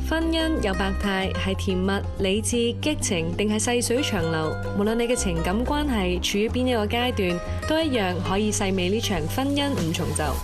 婚姻有百態，係甜蜜、理智、激情，定係細水長流？無論你嘅情感關係處於邊一個階段，都一樣可以細味呢場婚姻五重奏。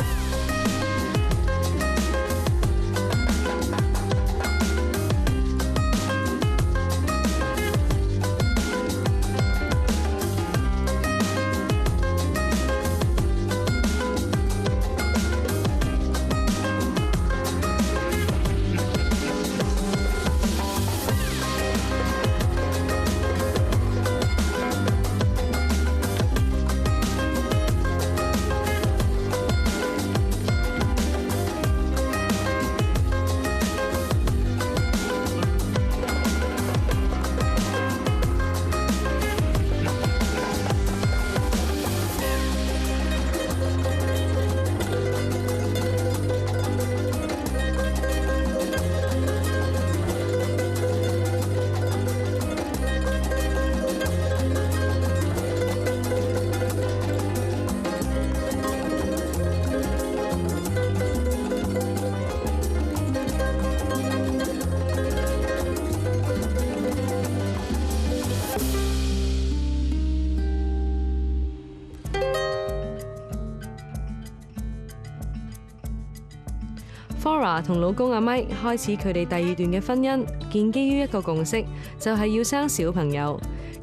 Flora 同老公阿 Mike 開始佢哋第二段嘅婚姻，建基於一個共識，就係要生小朋友。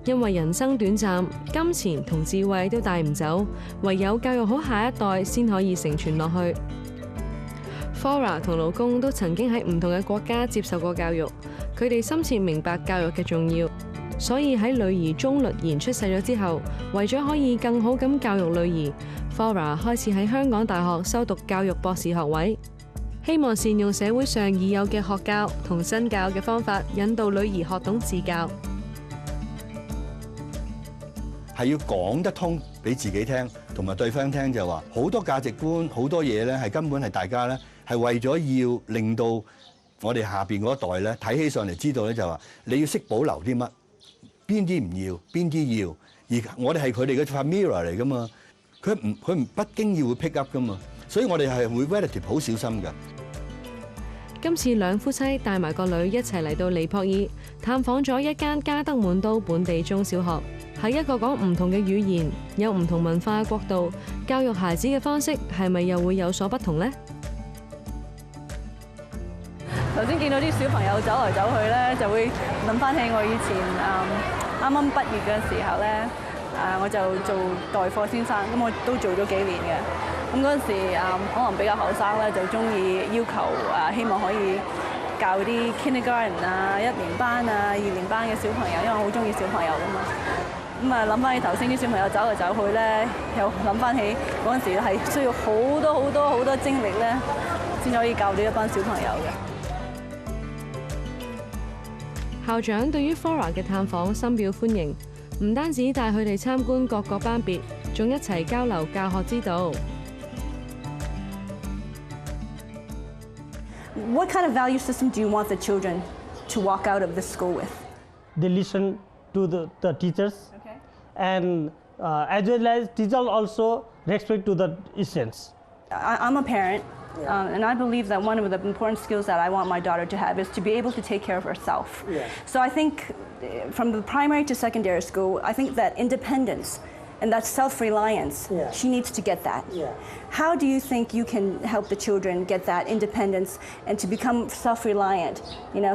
因為人生短暫，金錢同智慧都帶唔走，唯有教育好下一代先可以承傳落去。Flora 同老公都曾經喺唔同嘅國家接受過教育，佢哋深切明白教育嘅重要，所以喺女兒鐘律妍出世咗之後，為咗可以更好咁教育女兒，Flora 開始喺香港大學修讀教育博士學位。希望善用社會上已有嘅學教同身教嘅方法，引導女兒學懂自教。係要講得通俾自己聽，同埋對方聽，就話好多價值觀、好多嘢咧，係根本係大家咧係為咗要令到我哋下邊嗰一代咧睇起上嚟知道咧，就話你要識保留啲乜，邊啲唔要，邊啲要。而我哋係佢哋嘅 mirror 嚟噶嘛，佢唔不經意會 pick up 噶嘛，所以我哋係會 relative 好小心㗎。今次兩夫妻帶埋個女一齊嚟到尼泊爾，探訪咗一間加德滿都本地中小學。喺一個講唔同嘅語言、有唔同文化嘅國度，教育孩子嘅方式係咪又會有所不同呢？頭先見到啲小朋友走嚟走去咧，就會諗翻起我以前啱啱畢業嘅時候咧，我就做代課先生，咁我都做咗幾年嘅。咁嗰陣時可能比較後生咧，就中意要求希望可以教啲 kindergarten 啊、1年班啊、2年班嘅小朋友，因為我好中意小朋友噶嘛。咁諗翻起頭先啲小朋友走嚟走去咧，又諗翻起嗰陣時係需要好多精力咧，先可以教到一班小朋友嘅。校長對於 Flora 嘅探訪深表歡迎，唔單止帶佢哋參觀各個班別，仲一齊交流教學之道。What kind of value system do you want the children to walk out of the school with? They listen to the teachers, okay. And as well as teachers also respect to the essence. I'm a parent, and I believe that one of the important skills that I want my daughter to have is to be able to take care of herself. Yeah. So I think from the primary to secondary school, I think that independence and that self-reliance, yeah. She needs to get that. Yeah. How do you think you can help the children get that independence and to become self-reliant,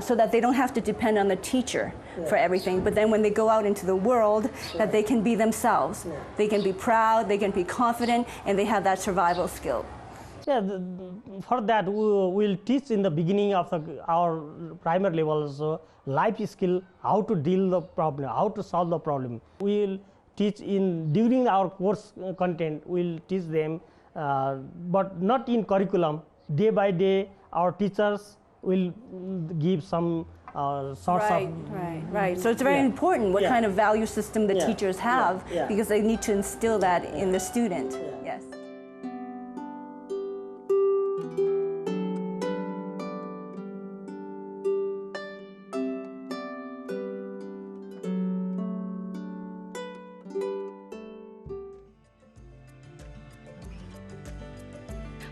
so that they don't have to depend on the teacher, yeah. For everything, but then when they go out into the world, yeah. That they can be themselves. Yeah. They can be proud, they can be confident, and they have that survival skill. Yeah, for that we will teach in the beginning of our primary level also life skill, how to deal the problem, how to solve the problem. We will teach during our course content. We'll teach them, but not in curriculum. Day by day, our teachers will give some sorts of. Right. So it's very important what kind of value system the teachers have, because they need to instill that in the student. Yes.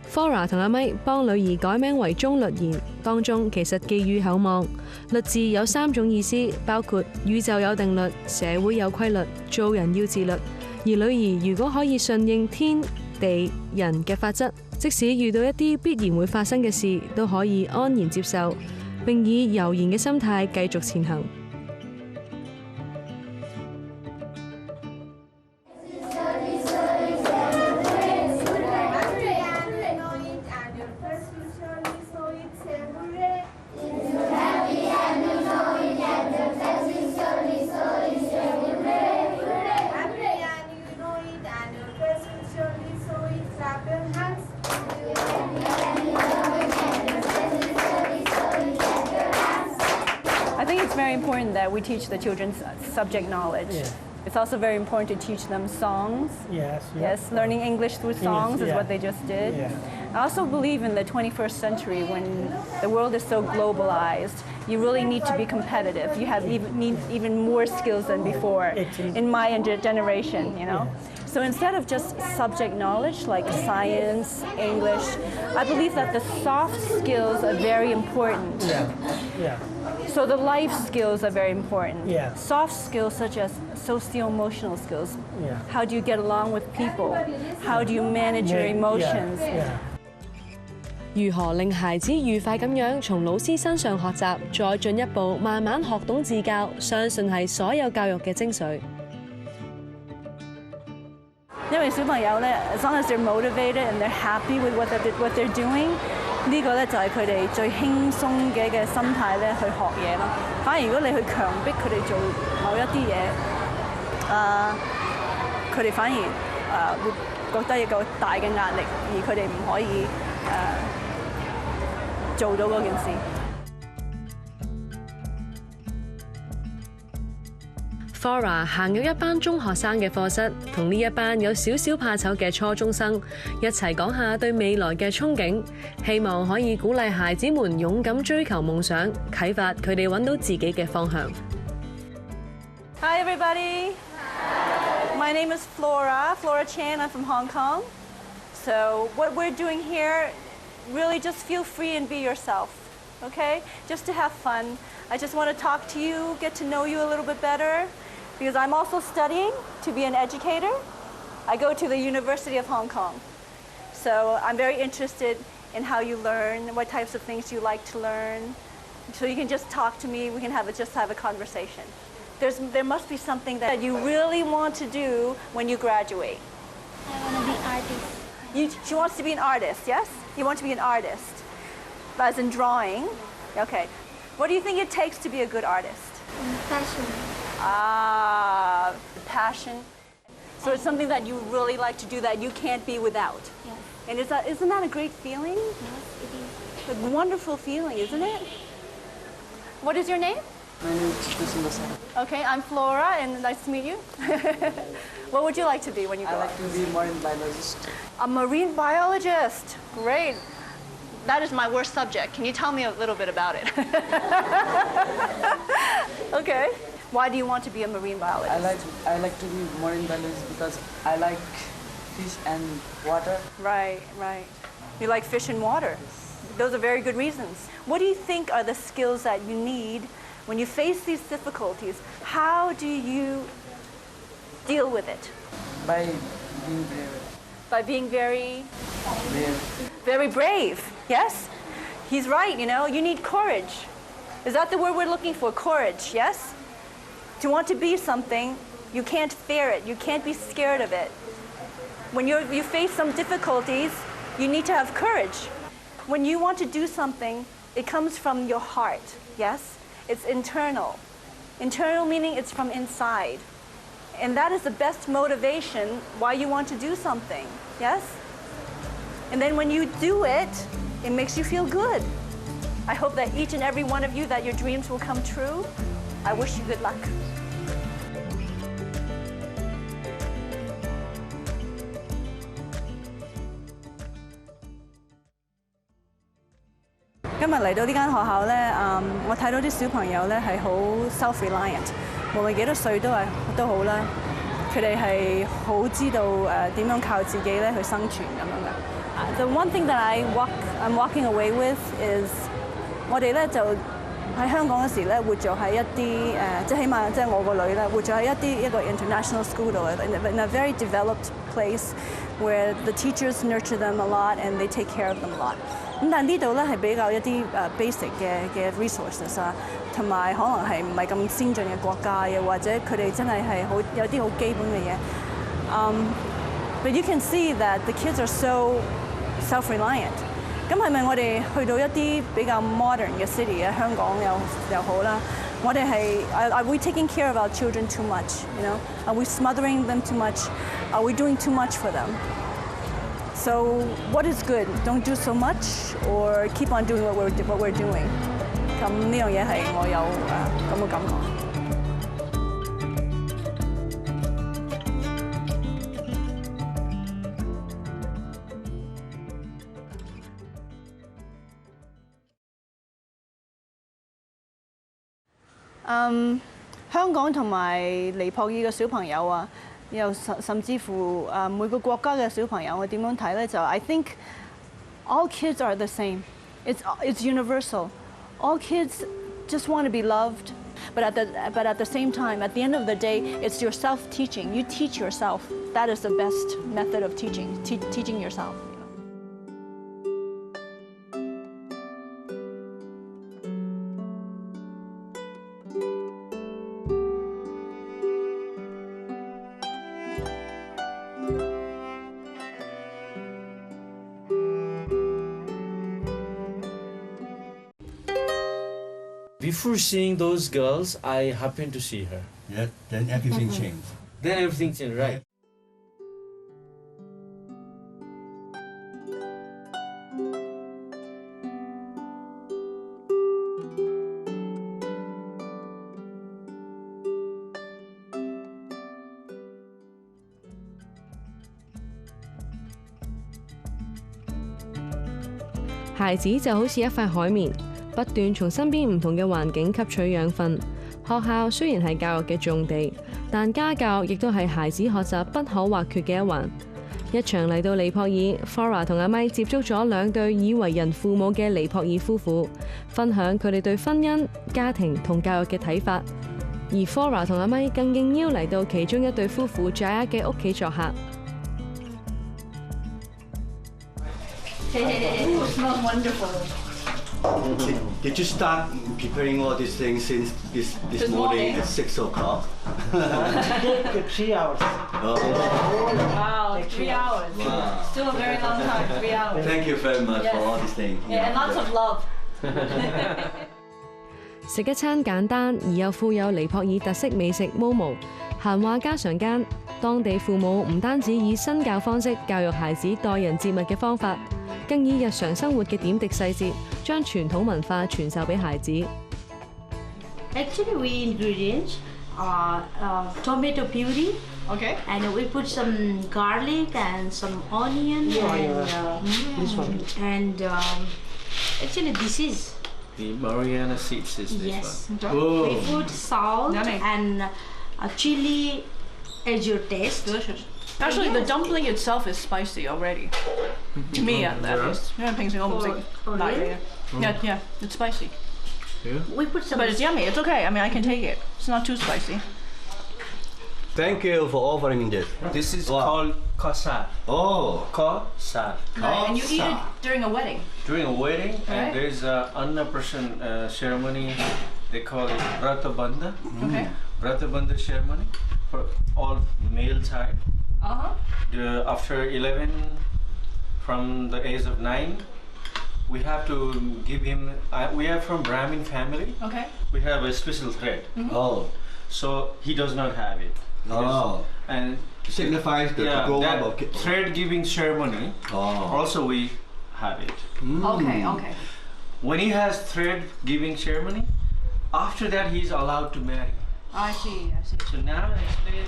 Flora 同阿 Mike 幫女兒改名為鐘律妍，當中其實寄予厚望。律字有3種意思，包括宇宙有定律、社會有規律、做人要自律。而女兒如果可以順應天地人嘅法則，即使遇到一啲必然會發生嘅事，都可以安然接受，並以悠然嘅心態繼續前行。Very important that we teach the children subject knowledge. Yeah. It's also very important to teach them songs. Yes. Yes, learning English through songs is what they just did. Yeah. I also believe in the 21st century, when the world is so globalized, you really need to be competitive. You need even more skills than before in my generation, you know. So instead of just subject knowledge like science, English, I believe that the soft skills are very important. Yeah. So the life skills are very important. Yeah. Soft skills such as socio-emotional skills. Yeah. How do you get along with people? How do you manage your emotions? Yeah. 如何令孩子愉快咁樣從老師身上學習，再進一步慢慢學懂自教，相信係所有教育嘅精髓。因為小朋友咧 ，as long as they're motivated and they're happy with what they're doing， 呢個咧就係佢哋最輕鬆嘅心態咧去學嘢咯。反而如果你去強迫佢哋做某一啲嘢，佢哋反而會覺得一個大嘅壓力，而佢哋唔可以做到嗰件事。Flora 行入一班中學生嘅課室，同呢一班有少少怕醜嘅初中生一齊講下對未來嘅憧憬，希望可以鼓勵孩子們勇敢追求夢想，啟發佢哋揾到自己嘅方向。Hi everybody. My name is Flora Chan. I'm from Hong Kong. So what we're doing here, really just feel free and be yourself, okay? Just to have fun. I just want to talk to you, get to know you a little bit better, because I'm also studying to be an educator. I go to the University of Hong Kong. So I'm very interested in how you learn, what types of things you like to learn. So you can just talk to me, we can just have a conversation. There must be something that you really want to do when you graduate. I want to be artist. She wants to be an artist, yes? You want to be an artist, as in drawing. Okay. What do you think it takes to be a good artist? Passion. Ah, passion. So it's something that you really like to do that you can't be without. Yes. And isn't that a great feeling? Yes, it is. A wonderful feeling, isn't it? What is your name? My name is Chris. Okay, I'm Flora, and nice to meet you. What would you like to be when you grow I up? like to be a marine biologist. A marine biologist. Great. That is my worst subject. Can you tell me a little bit about it? Okay. Why do you want to be a marine biologist? I like to be marine biologist because I like fish and water. Right. You like fish and water. Those are very good reasons. What do you think are the skills that you need when you face these difficulties? How do you deal with it? By being brave. By being very Brave. brave. Yes? He's right, you need courage. Is that the word we're looking for? Courage, yes? To want to be something, you can't fear it. You can't be scared of it. When you face some difficulties, you need to have courage. When you want to do something, it comes from your heart, yes? It's internal. Internal meaning it's from inside. And that is the best motivation why you want to do something, yes? And then when you do it, it makes you feel good. I hope that each and every one of you, that your dreams will come true. I wish you good luck. 今日嚟到呢間學校咧，我睇到啲小朋友咧係好 self-reliant， 無論幾多歲都好啦，佢哋係好知道點樣靠自己咧去生存咁樣嘅。The one thing that I'm walking away with is 我哋咧就喺香港嗰時咧活咗喺一啲即係起碼即係我個女咧活咗喺一個 international school 度 in a very developed place where the teachers nurture them a lot and they take care of them a lot。咁但係呢度咧係比較一啲basic 嘅 resources 啊，同埋可能係唔係咁先進嘅國家，又或者佢哋真係好有啲好基本嘅嘢。But you can see that the kids are so self-reliant。咁係咪我哋去到一啲比較 modern 嘅 city 啊，香港又好啦，我哋係 are we taking care of our children too much? You know, are we smothering them too much? Are we doing too much for them? So what is good? Don't do so much, or keep on doing what we're doing. 咁呢樣嘢係我有咁嘅感覺。香港同埋尼泊爾嘅小朋友啊，又甚至乎每個國家嘅小朋友，我點樣睇咧？就 I think all kids are the same. It's universal. All kids just want to be loved, but at the same time, at the end of the day, it's your self-teaching. You teach yourself. That is the best method of teaching. Teaching yourself. Before seeing those girls, I happened to see her. Yeah, then everything changed. Then everything changed, right? "孩子就好似一塊海綿，不斷從身邊唔同嘅環境吸取養分。學校雖然係教育嘅重地，但家教亦都係孩子學習不可或缺嘅一環。一場嚟到尼泊爾 ，Flora 同阿咪接觸咗兩對已為人父母嘅尼泊爾夫婦，分享佢哋對婚姻、家庭同教育嘅睇法。而 Flora 同阿咪更應邀嚟到其中一對夫婦 Jaya 嘅屋企作客。It smells wonderful. Did you start preparing all these things since this morning at 6 o'clock? Take 3 hours. Wow, 3 hours. Wow. Still a very long time, 3 hours. Thank you very much Yes. for all these things. Yeah, and lots of love. 食一餐簡單而又富有尼泊爾特色美食 MoMo， 閒話家常間，當地父母唔單止以身教方式教育孩子待人接物嘅方法，更以日常生活嘅點滴細節，將傳統文化傳授俾孩子。Actually, we ingredients tomato puree. Okay. And we put some garlic and some onion This one. and actually this is The Mariana seeds is this yes. one. We put salt Yummy. and chili as your taste. Delicious. Actually, the dumpling itself is spicy already. To me, at least. 因為平時我唔食辣嘢。Yeah, it's spicy. Yeah. We put some. But it's yummy. It's okay. I mean, I can take it. It's not too spicy. Thank you for offering this. This is Wow. called kasar. Oh, Kasar. Right, and you eat it during a wedding. During a wedding, Right. and there is a annaprashan ceremony. They call it Vrata Bandha. Okay. Vrata Bandha ceremony for all male side. Uh-huh. After 11, from the age of 9, we have to give him. We are from Brahmin family. Okay. We have a special thread, oh, so he does not have it. oh. And Signifies the yeah, grow that up of kids. thread giving ceremony. Oh. Also, we have it. Okay, okay. When he has thread giving ceremony, after that he is allowed to marry. I see. So now actually,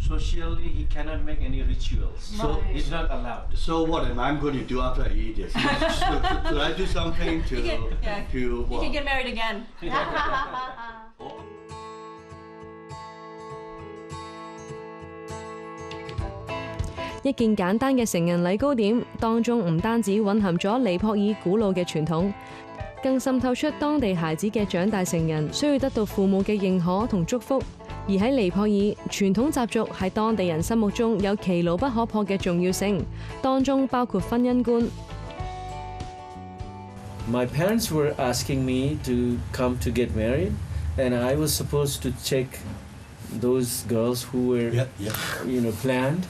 socially he cannot make any rituals. So Right. he's not allowed. So what am I going to do after I eat this? Should I do something to yeah. to You what? can get married again. 一件簡單嘅成人禮糕點，當中唔單止蘊含咗尼泊爾古老嘅傳統，更滲透出當地孩子嘅長大成人需要得到父母嘅認可同祝福。而喺尼泊爾，傳統習俗喺當地人心目中有其牢不可破嘅重要性，當中包括婚姻觀。My parents were asking me to come to get married, and I was supposed to check those girls who were, planned.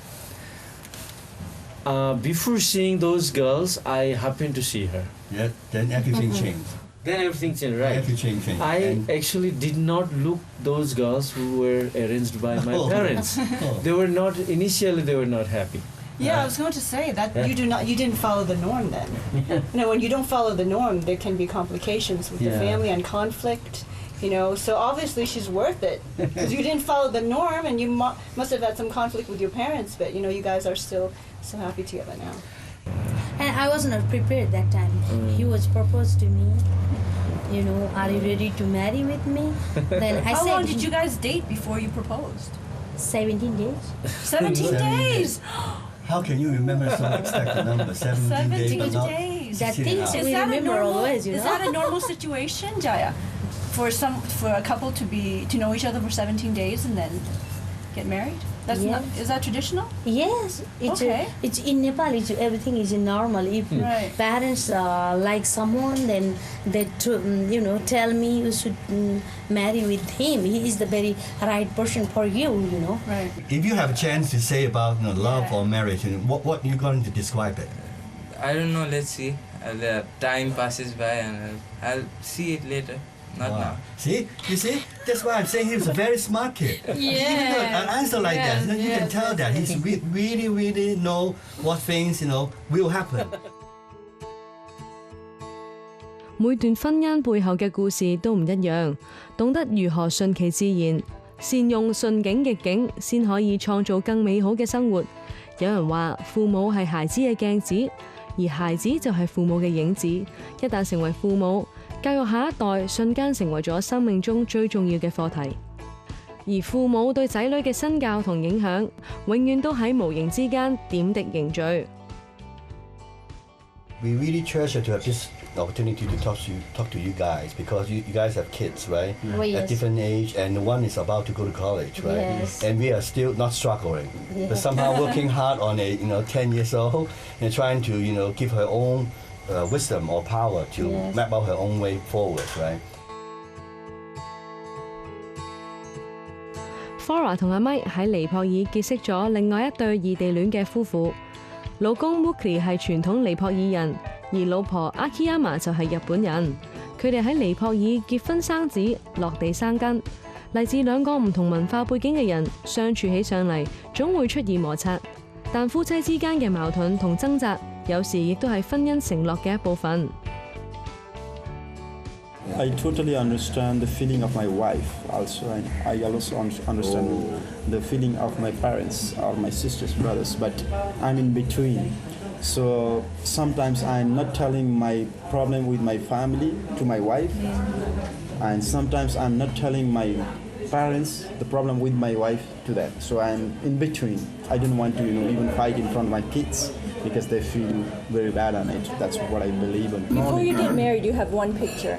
Before seeing those girls, I happened to see her. Yeah, then everything changed. Then everything changed, right? Everything changed. I actually did not look those girls who were arranged by my parents. They were not initially. They were not happy. Yeah, I was going to say that you didn't follow the norm then. When you don't follow the norm, there can be complications with the family and conflict. So obviously she's worth it because you didn't follow the norm, and you must have had some conflict with your parents. But you guys are still so happy together now. And I was not prepared that time. He was proposed to me. Are you ready to marry with me? Then I How said. How long did you guys date before you proposed? 17 days. 17 days. How can you remember so exact number? 17 days. 17 days. That things we remember always, Is that a normal situation, Jaya? For a couple to know each other for 17 days and then get married? Is that traditional? Yes, it's in Nepal. Everything is normal. If parents like someone, then they tell me you should marry with him. He is the very right person for you. Right. If you have a chance to say about love or marriage, what are you going to describe it? I don't know. Let's see. The time passes by, and I'll see it later. Not now. See? You see? That's why I'm saying he was a very smart kid. Even though an answer like that, you can tell that he's really, really know what things, will happen. 每段婚姻背後嘅故事都唔一樣，懂得如何順其自然，善用順境逆境，先可以創造更美好嘅生活。有人話父母係孩子嘅鏡子，而孩子就係父母嘅影子。一旦成為父母，教育下一代瞬間成為咗生命中最重要嘅課題，而父母對仔女嘅身教同影響，永遠都喺無形之間點滴凝聚。We really treasure to have this opportunity to talk to you guys because you guys have kids, right? At different age, and one is about to go to college, right? Yes. And we are still not struggling, but somehow working hard on a 10 years old and trying to give her own wisdom or power to map out her own way forward, right? Flora 同阿 Mike 喺尼泊爾結識咗另外一對異地戀嘅夫婦，老公 Mukli 係傳統尼泊爾人，而老婆 Akiyama 就係日本人。佢哋喺尼泊爾結婚生子，落地生根。嚟自兩個唔同文化背景嘅人相處起上嚟，總會出現摩擦。但夫妻之間嘅矛盾同掙扎，有時亦都係婚姻承諾嘅一部分。I totally understand the feeling of my wife also, and I also understand the feeling of my parents or my sisters, brothers, but I'm in between. So sometimes I'm not telling my problem with my family to my wife, and sometimes I'm not telling my parents the problem with my wife to them. So I'm in between. I don't want to even fight in front of my kids because they feel very bad on it. That's what I believe in. Before you get married, you have one picture.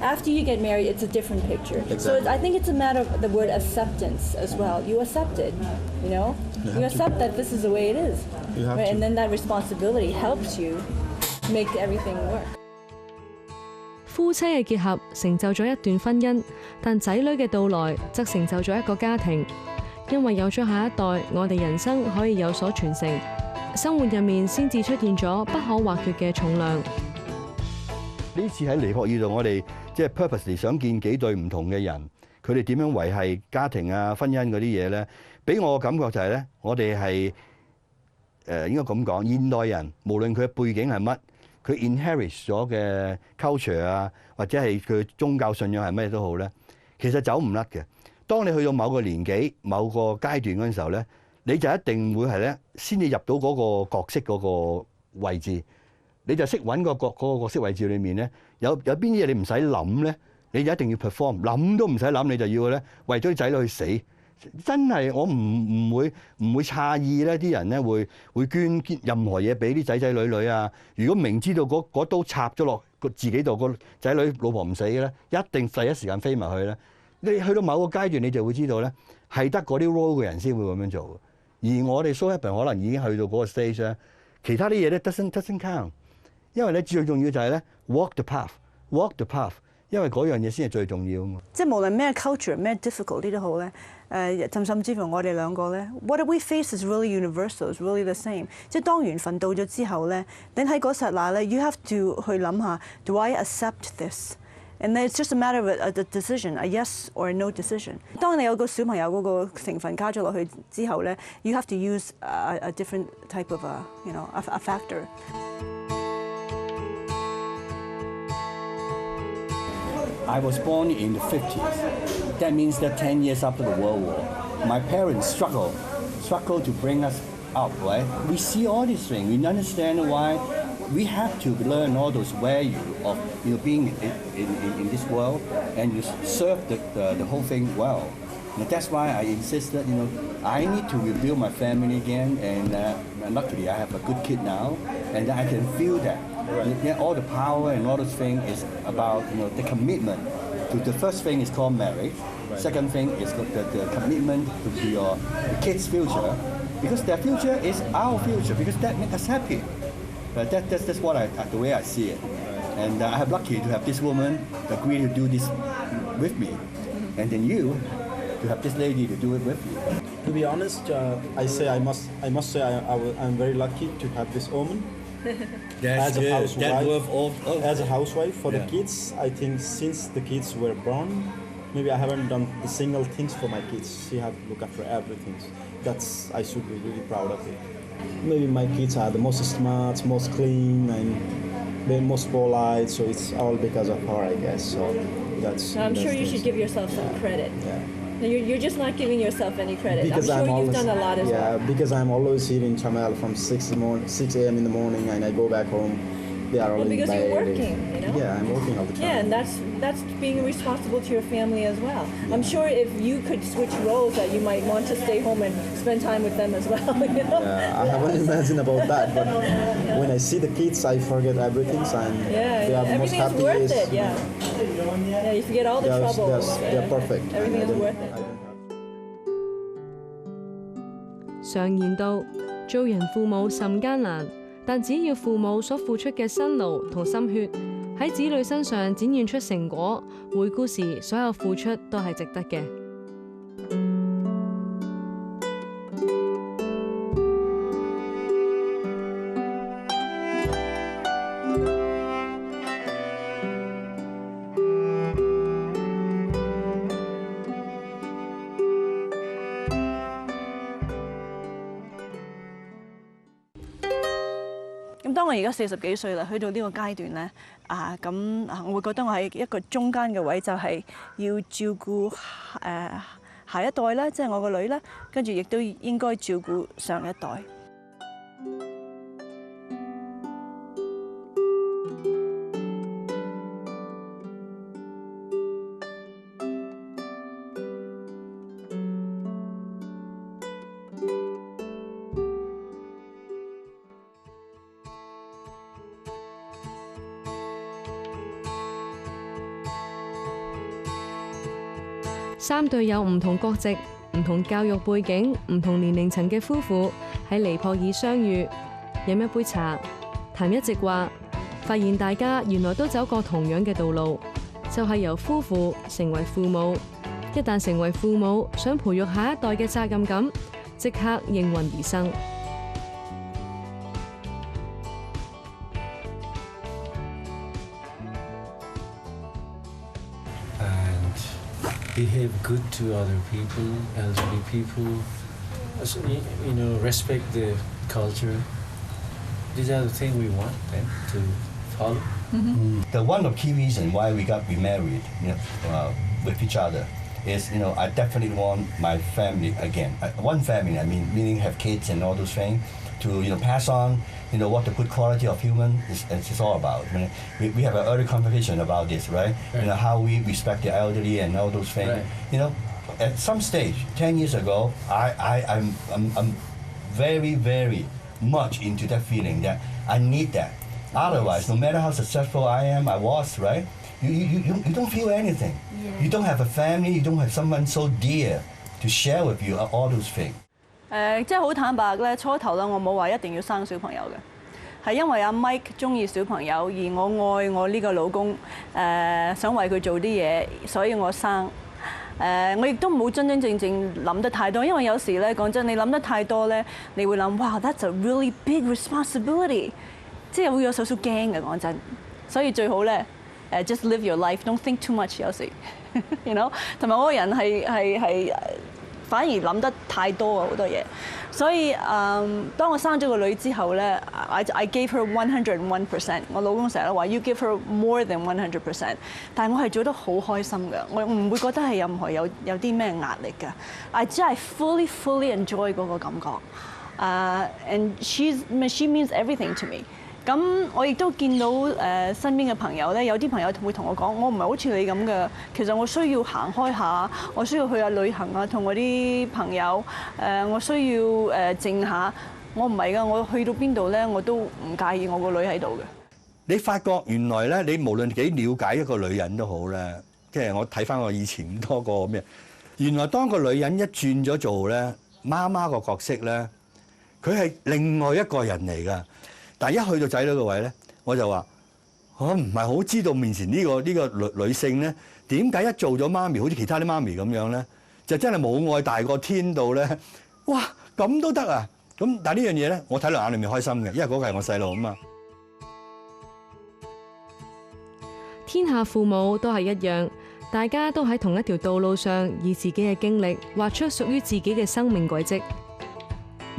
After you get married, it's a different picture. Exactly. So I think it's a matter of the word acceptance as well. You accept it, you accept that this is the way it is. Right? And then that responsibility helps you make everything work. 夫妻嘅結合成就咗一段婚姻，但仔女嘅到來則成就咗一個家庭。因為有咗下一代，我哋人生可以有所傳承，生活入面先至出現咗不可或缺嘅重量。呢次喺尼泊爾度，我哋即係 purposely 想見幾對唔同嘅人，佢哋點樣維係家庭啊、婚姻嗰啲嘢咧？俾我嘅感覺就係咧，我哋係應該咁講，現代人無論佢嘅背景係乜，佢 inherit 咗嘅 culture 啊，或者係佢宗教信仰係咩都好咧，其實走唔甩嘅。當你去到某個年紀、某個階段嗰陣時候咧，你就一定會係咧，先至入到嗰個角色嗰個位置。你就識揾個角色位置裏面咧，有邊啲嘢你唔使諗咧，你就一定要 perform， 諗都唔使諗，你就要咧為咗啲仔女去死。真係我唔會詫異咧，啲人咧會捐任何嘢俾啲仔仔女女啊。如果明知道嗰刀插咗落個自己度個仔女老婆唔死嘅咧，一定第一時間飛埋去咧。你去到某個階段，你就會知道咧，係得嗰啲 role 嘅人先會咁樣做。而我哋 so happy 可能已經去到嗰個 stage 咧，其他啲嘢咧 doesn't count， 因為咧最重要就係咧 walk the path， 因為嗰樣嘢先係最重要啊嘛。即係無論咩 culture 咩 difficulty 都好咧，甚至乎我哋兩個咧 ，what we face is really universal, is really the same。即係當緣分到咗之後咧，你喺嗰剎那咧 ，you have to 去諗下 ，do I accept this？And then it's just a matter of a decision, a yes or a no decision。當你有個小朋友嗰個成分加咗落去之後咧 ，you have to use a different type of a factor。I was born in the 50s. That means that 10 years after the World War, my parents struggled to bring us up, right? We see all these things. We understand why we have to learn all those values of being in this world and you serve the whole thing well. And that's why I insisted, I need to rebuild my family again. And luckily, I have a good kid now, and I can feel that. All the power and all those things is about the commitment. The first thing is called marriage. Second thing is the commitment to your kids' future, because their future is our future, because that makes us happy. But that's what the way I see it. And I'm lucky to have this woman agree to do this with me, and then you to have this lady to do it with you. To be honest, I must say I'm very lucky to have this woman. That's as a housewife, as a housewife for the kids, I think since the kids were born, maybe I haven't done the single things for my kids. She had to look after everything. I should be really proud of it. Maybe my kids are the most smart, most clean, and the most polite. So it's all because of her, I guess. So I'm sure you should give yourself some credit. Yeah. No, you're just not giving yourself any credit. Because I'm sure always, you've done a lot as well. Yeah, because I'm always here in Chamal from 6 a.m. in the morning, and I go back home. They are all in because bed. you're working, Yeah, I'm working all the time. Yeah, and that's being responsible to your family as well. Yeah. I'm sure if you could switch roles, that you might want to stay home and spend time with them as well. Yeah, I haven't imagined about that, but when I see the kids, I forget everything, and they are the most everything is happy. worth it. Yeah, you forget all the trouble. They're perfect. Everything is worth it. 常言道，做人父母甚艱難，但只要父母所付出嘅辛勞同心血喺子女身上展現出成果，回顧時所有付出都係值得嘅。咁當我而家40幾歲啦，去到呢個階段咧，我會覺得我喺一個中間嘅位，就係要照顧下一代啦，即係我個女啦，跟住亦都應該照顧上一代。3對有唔同國籍、唔同教育背景、唔同年齡層嘅夫婦喺尼泊爾相遇，飲一杯茶，談一席話，發現大家原來都走過同樣嘅道路，就係由夫婦成為父母。一旦成為父母，想培育下一代嘅責任感，即刻應運而生。Behave good to other people, elderly people, also, respect the culture. These are the things we want them to follow. The one of the key reasons why we got remarried with each other is, I definitely want my family again. One family, meaning have kids and all those things, to pass on what the good quality of human is all about. We have an early conversation about this, right? How we respect the elderly and all those things. Right. At some stage, 10 years ago, I'm very, very much into that feeling that I need that. Otherwise, no matter how successful I was, right? You don't feel anything. You don't have a family. You don't have someone so dear to share with you all those things. 即係好坦白咧，初頭咧我冇話一定要生小朋友嘅，係因為阿 Mike 中意小朋友，而我愛我呢個老公，想為佢做啲嘢，所以我生。我亦都冇真真正正諗得太多，因為有時咧講真，你諗得太多咧，你會諗哇 that's a really big responsibility， 即係會有少少驚嘅講真，所以最好咧just live your life，don't think too much 有時，you know， 同埋我個人係反而諗得太多啊好多嘢，所以當我生咗個女之後咧 I gave her 101%。我老公成日都話 you give her more than 100%， 但係我係做得好開心㗎，我唔會覺得係任何有啲咩壓力㗎。I 真係 fully enjoy 嗰個感覺。And she means everything to me。咁我亦都見到身邊嘅朋友咧，有啲朋友會同我講，我唔係好似你咁嘅，其實我需要行開下，我需要去下旅行啊，同我啲朋友我需要靜下。我唔係㗎，我去到邊度咧，我都唔介意我個女喺度嘅。你發覺原來咧，你無論幾了解一個女人都好咧，即係我睇翻我以前咁多個咩，原來當個女人一轉咗做咧媽媽個角色咧，佢係另外一個人嚟㗎。但係一去到仔女個位咧，我就話我唔係好知道面前呢個女性咧，點解一做咗媽咪，好似其他啲媽咪咁樣咧，就真係母愛大過天度咧。哇，咁都得啊！咁但係呢樣嘢咧，我睇落眼裏面開心嘅，因為嗰個係我細路啊嘛。天下父母都係一樣，大家都喺同一條道路上，以自己嘅經歷畫出屬於自己嘅生命軌跡。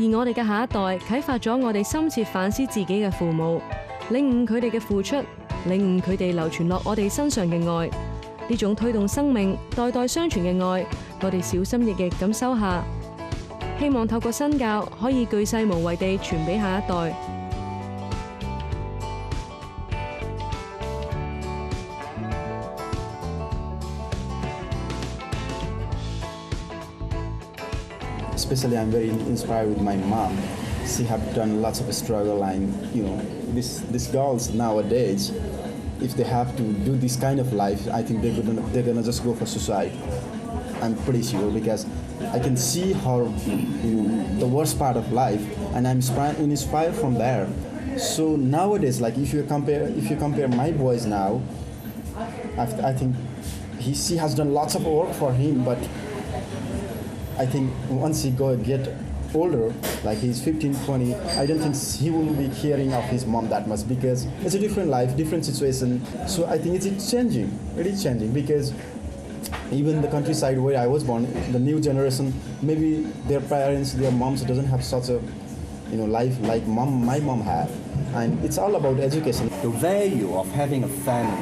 而我哋嘅下一代啟發咗我哋深切反思自己嘅父母，領悟佢哋嘅付出，領悟佢哋流傳落我哋身上嘅愛。呢種推動生命代代相傳嘅愛，我哋小心翼翼咁收下，希望透過身教可以巨細無遺地傳俾下一代。Especially, I'm very inspired with my mom. She have done lots of struggle, and these girls nowadays, if they have to do this kind of life, I think they're gonna just go for suicide. I'm pretty sure, because I can see her the worst part of life, and I'm inspired from there. So nowadays, like if you compare my boys now, I think she has done lots of work for him, but I think once he get older, like he's 15, 20, I don't think he will be caring of his mom that much, because it's a different life, different situation. So I think it's changing. It is changing, because even the countryside where I was born, the new generation, maybe their parents, their moms doesn't have such a life like my mom had. And it's all about education. The value of having a family.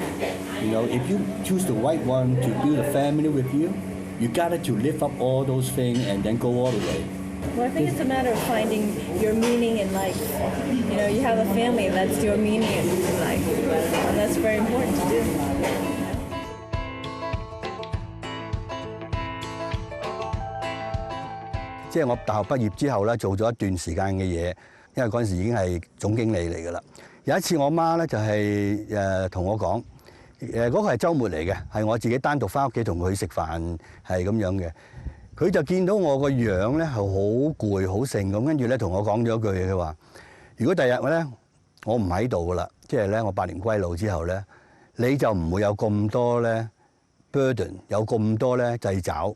If you choose the right one to build a family with you, you got to live up all those things and then go all the way. Well, I think it's a matter of finding your meaning in life. You have a family, that's your meaning in life. And that's very important to do. 即係我大學畢業之後咧，做咗一段時間嘅嘢，因為嗰陣時已經係總經理嚟㗎啦。有一次我媽咧就係同我講。嗰個係週末嚟嘅，係我自己單獨翻屋企同佢食飯，係咁樣嘅。佢就見到我個樣咧係好攰好盛咁，跟住咧同我講咗一句，佢話：如果第日咧我唔喺度噶啦，即係咧我百年歸老之後咧，你就唔會有咁多咧 burden， 有咁多咧掣肘，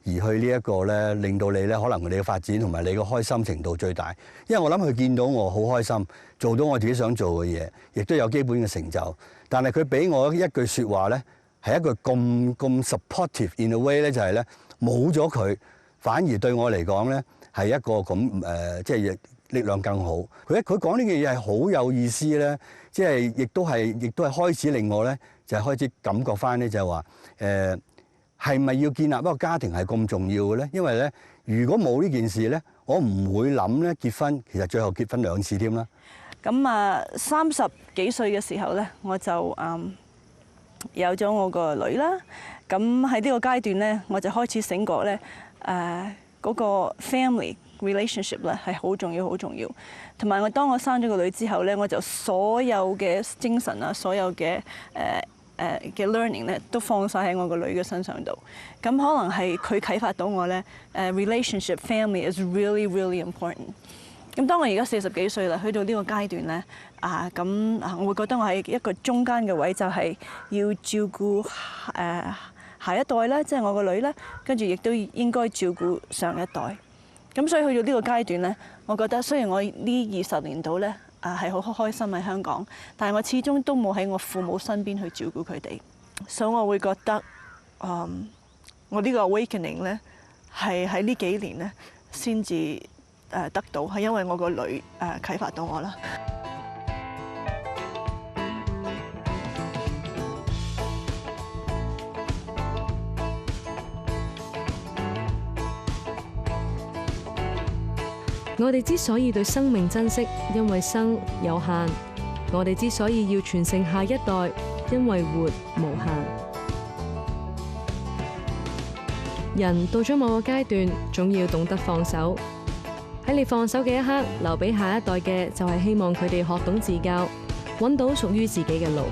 而去呢一個咧令到你咧可能你嘅發展同埋你嘅開心程度最大。因為我諗佢見到我好開心，做到我自己想做嘅嘢，亦都有基本嘅成就。但係佢俾我一句説話咧，係一句咁 supportive in a way 咧，就係咧冇咗佢，反而對我嚟講咧係一個咁即係力量更好。佢講呢件嘢係好有意思咧，即係亦都係開始令我咧就係開始感覺翻咧就係話係咪要建立一個家庭係咁重要嘅咧？因為咧如果冇呢件事咧，我唔會諗咧結婚，其實最後結婚2次添啦。咁30幾歲嘅時候咧，我就有咗我個女啦。咁喺呢個階段咧，我就開始醒覺咧，嗰個 family relationship 咧係好重要，好重要。同埋當我生咗個女之後咧，我就所有嘅精神啊，所有嘅嘅 learning 咧都放晒喺我個女嘅身上度。咁可能係佢啟發到我咧relationship family is really really important。咁當我而家40幾歲啦，去到呢個階段咧，我會覺得我喺一個中間嘅位，就係要照顧下一代咧，即係我個女咧，跟住亦都應該照顧上一代。咁所以去到呢個階段咧，我覺得雖然我呢20年度咧係好開心喺香港，但係我始終都冇喺我父母身邊去照顧佢哋，所以我會覺得我呢個 awakening 咧係喺呢幾年咧先至得到，係因為我個女啟發到我啦。我哋之所以對生命珍惜，因為生有限；我哋之所以要傳承下一代，因為活無限。人到咗某個階段，總要懂得放手。喺你放手嘅一刻，留俾下一代嘅就係希望佢哋學懂自教，揾到屬於自己嘅路。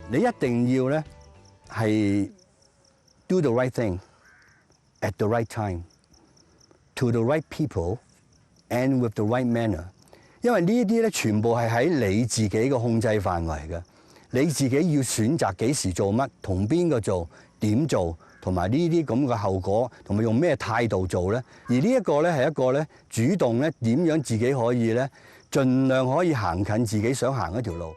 你一定要咧係 do the right thing at the right time to the right people and with the right manner， 因為呢一啲咧全部係喺你自己嘅控制範圍嘅，你自己要選擇幾時做乜，同邊個做，點做，同埋呢啲咁嘅後果，同埋用咩態度做咧。而呢一個咧係一個咧主動咧點樣自己可以咧盡量可以行近自己想行一條路。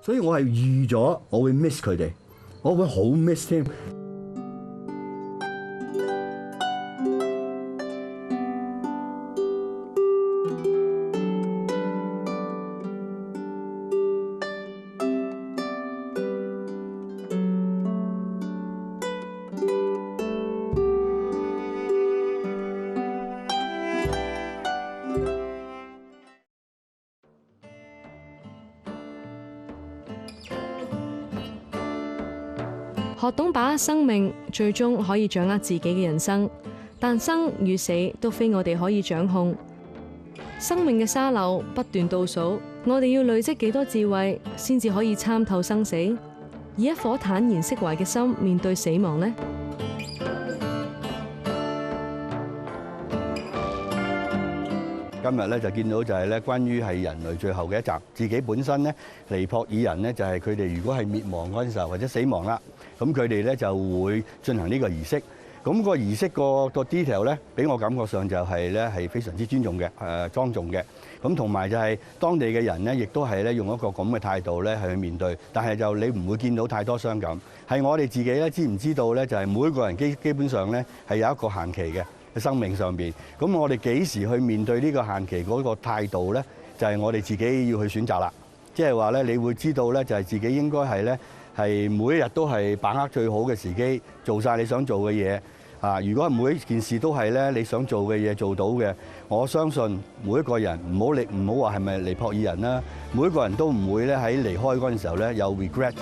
所以我係預咗我會 miss 佢哋，我會好 miss 添。學懂把握生命，最終可以掌握自己嘅人生。但生與死都非我哋可以掌控。生命嘅沙漏不斷倒數，我哋要累積幾多智慧，先至可以參透生死，以一顆坦然釋懷嘅心面對死亡呢？今日咧就見到就係咧關於係人類最後嘅一集，自己本身咧尼泊爾人咧就係佢哋如果係滅亡嗰陣時候或者死亡啦，咁佢哋咧就會進行呢個儀式。咁個儀式個 detail 咧，俾我感覺上就係咧係非常之尊重嘅，莊重嘅。咁同埋就係當地嘅人咧，亦都係咧用一個咁嘅態度咧係去面對。但係就你唔會見到太多傷感。係我哋自己咧知唔知道咧？就係每一個人基本上咧係有一個限期嘅。生命上邊，咁我哋幾時去面對呢個限期嗰個態度咧，就係我哋自己要去選擇啦。即係話咧，你會知道咧，就係自己應該係咧，係每一日都係把握最好嘅時機，做晒你想做嘅嘢。啊，如果每一件事都係咧你想做嘅嘢做到嘅，我相信每一個人唔好話係咪尼泊爾人啦，每一個人都唔會咧喺離開嗰陣時候咧有 regret。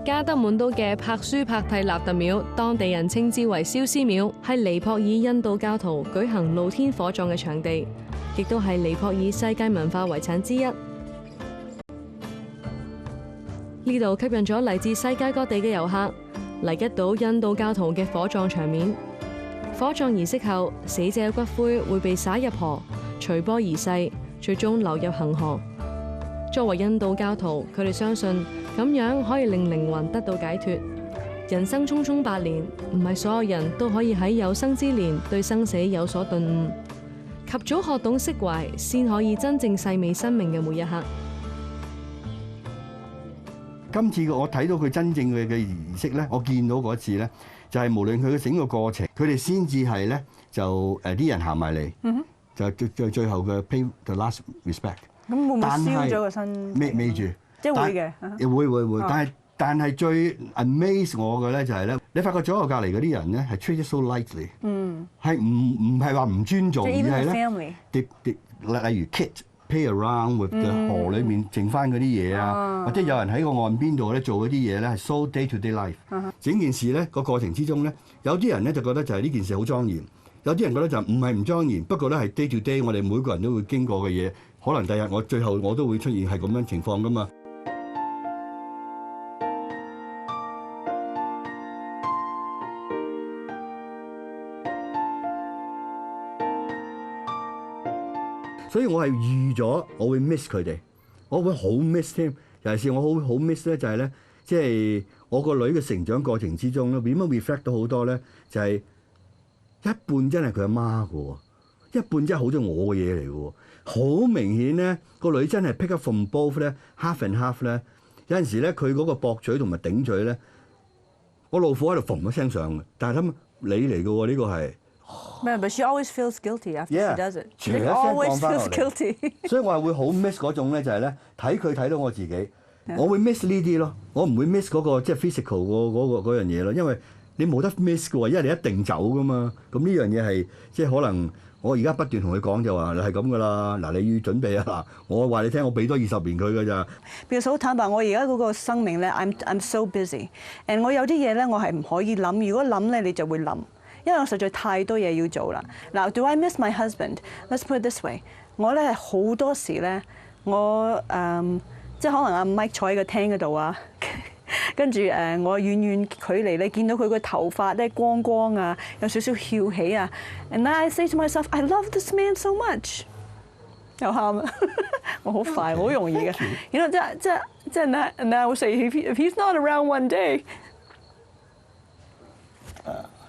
加德滿都嘅柏舒柏蒂納特廟，當地人稱之為燒屍廟，係尼泊爾印度教徒舉行露天火葬嘅場地，亦都係尼泊爾世界文化遺產之一。呢度吸引咗嚟自世界各地嘅遊客，嚟一睹印度教徒嘅火葬場面。火葬儀式後，死者嘅骨灰會被灑入河，隨波而逝，最終流入恒河。作為印度教徒，佢哋相信咁樣可以令靈魂得到解脫。人生匆匆百年，唔係所有人都可以喺有生之年對生死有所頓悟，及早學懂釋懷，先可以真正細味生命嘅每一刻。今次我睇到佢真正嘅儀式咧，我見到嗰次咧，就係無論佢嘅整個過程，佢哋先至係咧就啲人行埋嚟，就最後嘅 pay the last respect。咁會唔會燒咗個身？未住，即係會嘅。會，但係最 amaze 我嘅咧就係咧，你發覺左右隔離嗰啲人咧係 treated so lightly，係唔係話唔尊重，而係咧，例如 kit play around with 河裡面剩翻嗰啲嘢啊，或者有人喺個岸邊度咧做嗰啲嘢咧係 so day to day life。整件事咧個過程之中咧，有啲人咧就覺得就係呢件事好莊嚴，有啲人覺得就唔係唔莊嚴，不過咧係 day to day 我哋每個人都會經過嘅嘢，可能第日我最後我都會出現係咁樣情況噶嘛。所以我係預咗我會 miss 佢哋，我會好 miss 添。尤其是我好 miss 咧，就係咧，即係我個女嘅成長過程之中咧，點樣 reflect 到好多咧，就係一半真係佢阿媽嘅喎，一半真係好似我嘅嘢嚟嘅喎。好明顯咧，個女真係 pick up from both 咧 ，half and half 咧。有陣時咧，佢嗰個駁嘴同埋頂嘴咧，我老虎喺度嘣一聲上嘅，但係諗你嚟嘅喎，呢個係。But she always feels guilty after she does it. She always feels guilty. 所以我係會好 miss 嗰種咧，就係咧睇佢睇到我自己，我會 miss 呢啲咯，我唔會 miss 嗰個即係 physical 嗰樣嘢咯，因為你冇得 miss 嘅喎，因為你一定走噶嘛。咁呢樣嘢係即係可能我而家不斷同佢講就話你係咁噶啦，嗱你要準備啊，我話你聽，我俾多20年佢㗎咋。Because 好坦白，我而家嗰個生命咧 ，I'm so busy，and 我有啲嘢咧，我係唔可以諗，如果諗咧，你就會諗。因為我實在太多嘢要做啦。嗱 ，Do I miss my husband? Let's put it this way。我咧好多時咧，我即係可能阿 Mike 坐喺個廳嗰度啊，跟住我遠遠距離咧見到佢個頭髮咧光光啊，有少少翹起啊。And I say to myself, I love this man so much。又喊啊！我好快，好容易嘅。You know， 即係 and I will say if he's not around one day。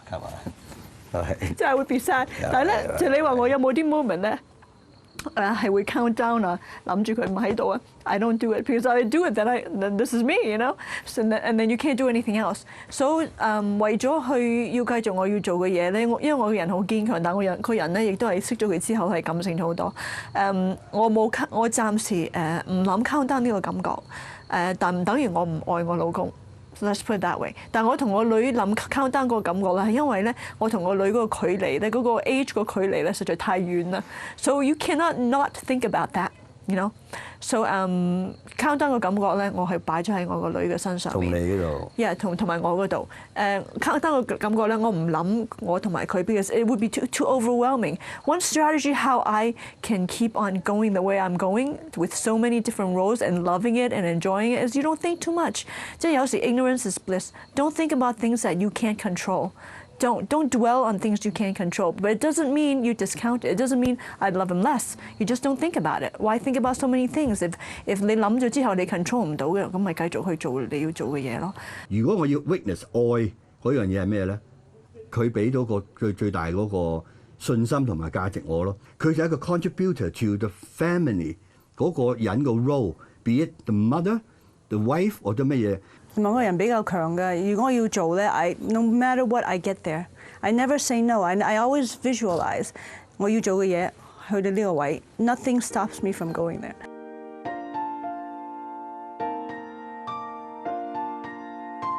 係嘛？即係會 be sad，但係咧，就你話我有冇啲 moment 咧，係會 count down 啊，諗住佢唔喺度啊 ，I don't do it because I do it then this is me you know， and then you can't do anything else。So 為咗去要繼續我要做嘅嘢咧，因為我個人好堅強，但我個人咧亦都係識咗佢之後係感性咗好多。我暫時唔諗 count down 呢個感覺，但唔等於我唔愛我老公。Let's put it that way。但我同我女諗 count down 嗰個感覺咧，係因為咧，我同我女嗰個距離咧，嗰個 age 個距離咧，實在太遠啦。So you cannot not think about that，you know。So count down 個感覺咧，我係擺咗喺我個女嘅身上面。同你嗰度。Yeah，同埋我嗰度。count down 個感覺咧，我唔諗我同埋佢 because it would be too overwhelming. One strategy how I can keep on going the way I'm going with so many different roles and loving it and enjoying it is you don't think too much. 即係有時 ignorance is bliss. Don't think about things that you can't control. Don't dwell on things you can't control. But it doesn't mean you discount it. It doesn't mean I'd love him less. You just don't think about it. Why think about so many things? If 你諗咗之後你 control 唔到嘅，咁咪繼續去做你要做嘅嘢咯。如果我要 witness 愛嗰樣嘢係咩咧？佢俾到個最大嗰個信心同埋價值我咯。佢就係一個 contributor to the family 嗰個人個 role，be it the mother、the wife 或者乜嘢。同埋我個人比較強嘅，如果我要做咧，no matter what I get there, I never say no. I always visualize 我要做嘅嘢去到呢個位 ，nothing stops me from going there。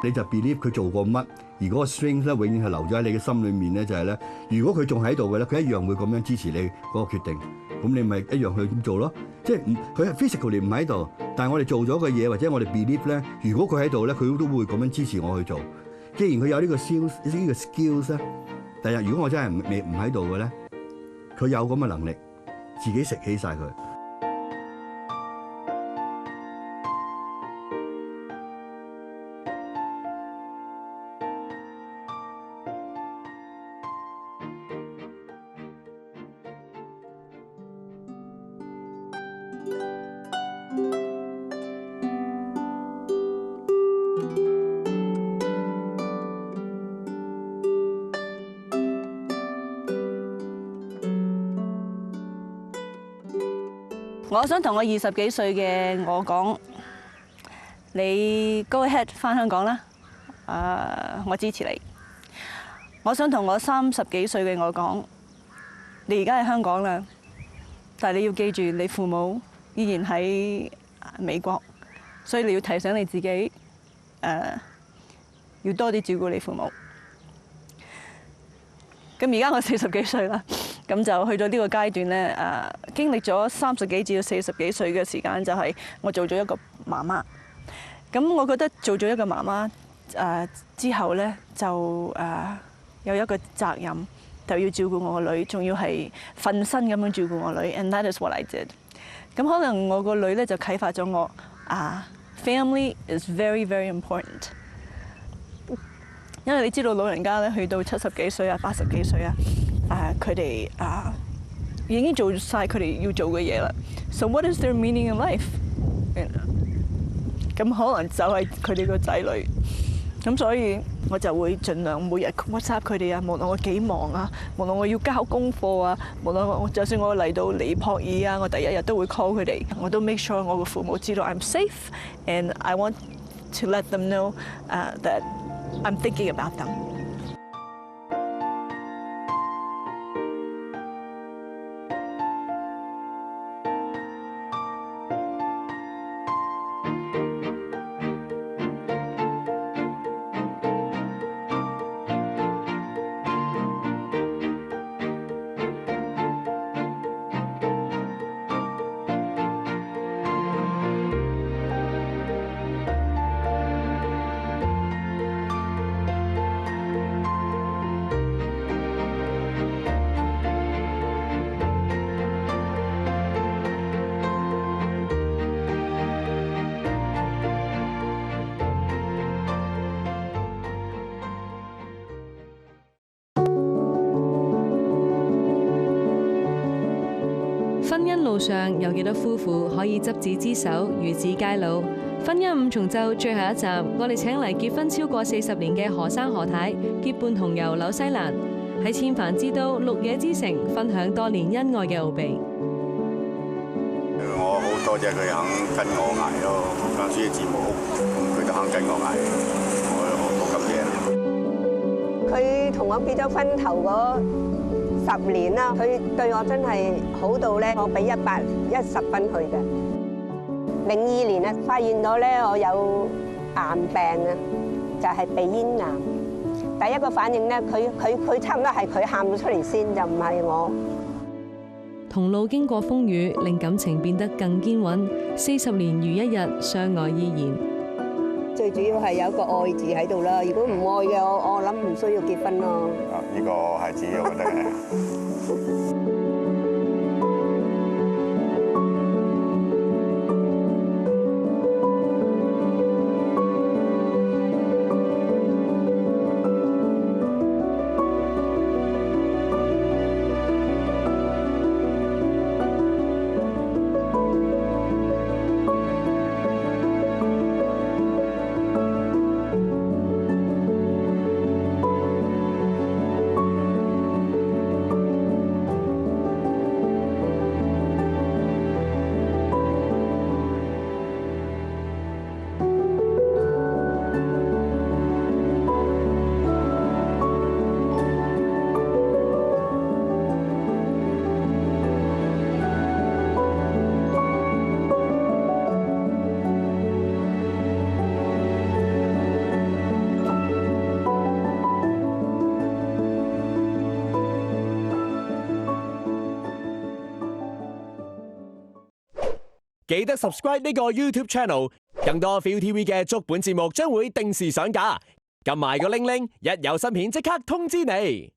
你就 believe 佢做過乜，而嗰個 strength 咧永遠係留咗喺你嘅心裏面咧，就係咧，如果佢仲喺度嘅咧，佢一樣會咁樣支持你嗰個決定，咁你咪一樣去咁做咯。即係佢係 physically 唔喺度，但係我哋做咗嘅嘢或者我哋 believe 咧，如果佢喺度咧，佢都會咁樣支持我去做。既然佢有呢個 skills 咧，第日如果我真係唔喺度嘅咧，佢有咁嘅能力，自己食起晒佢。我想同我20幾歲嘅我講，你 go ahead 返香港啦，我支持你。我想同我30幾歲嘅我講，你而家喺香港啦，但係你要記住，你父母依然喺美國，所以你要提醒你自己，要多啲照顧你父母。咁而家我40幾歲啦，咁就去到呢個階段咧，經歷咗30幾至到40幾歲嘅時間，就係我做咗一個媽媽。咁我覺得做咗一個媽媽之後咧，就有一個責任，就要照顧我個女，仲要係瞓身咁樣照顧我女。And that is what I did。咁可能我個女咧就啟發咗我，family is very very important。因為你知道老人家咧去到70幾歲啊、80幾歲啊，佢哋已經做晒佢哋要做嘅嘢啦。So what is their meaning in life？ 咁可能就係佢哋個仔女。咁所以我就會盡量每日 WhatsApp 佢哋啊，無論我幾忙啊，無論我要交功課啊，無論就算我嚟到尼泊爾啊，我第一日都會 call 佢哋，我都 make sure 我個父母知道 I'm safe and I want to let them know that I'm thinking about them。婚姻路上有幾多夫婦可以執子之手，與子偕老？婚姻五重奏最後一集，我哋請嚟結婚超過40年嘅何生何太結伴同遊紐西蘭，喺千帆之都綠野之城分享多年恩愛嘅奧秘。我好多謝佢肯跟我捱咯，間書嘅節目，佢都肯跟我捱，我好感謝。佢同我結咗婚頭嗰10年啦，佢對我真係好到咧，我俾110分佢嘅。02年啊，發現到咧我有癌病啊，就係鼻咽癌。第一個反應咧，佢差唔多係佢喊咗出嚟先，就唔係我。同路經過風雨，令感情變得更堅穩。40年如一日，相愛依然。最主要係有個愛字喺度啦。如果唔愛嘅，我諗唔需要結婚咯。呢個孩子，我覺得係。記得 subscribe 呢個 YouTube channel， 更多 ViuTV 嘅足本節目將會定時上架。撳埋個鈴鈴，一有新片即刻通知你。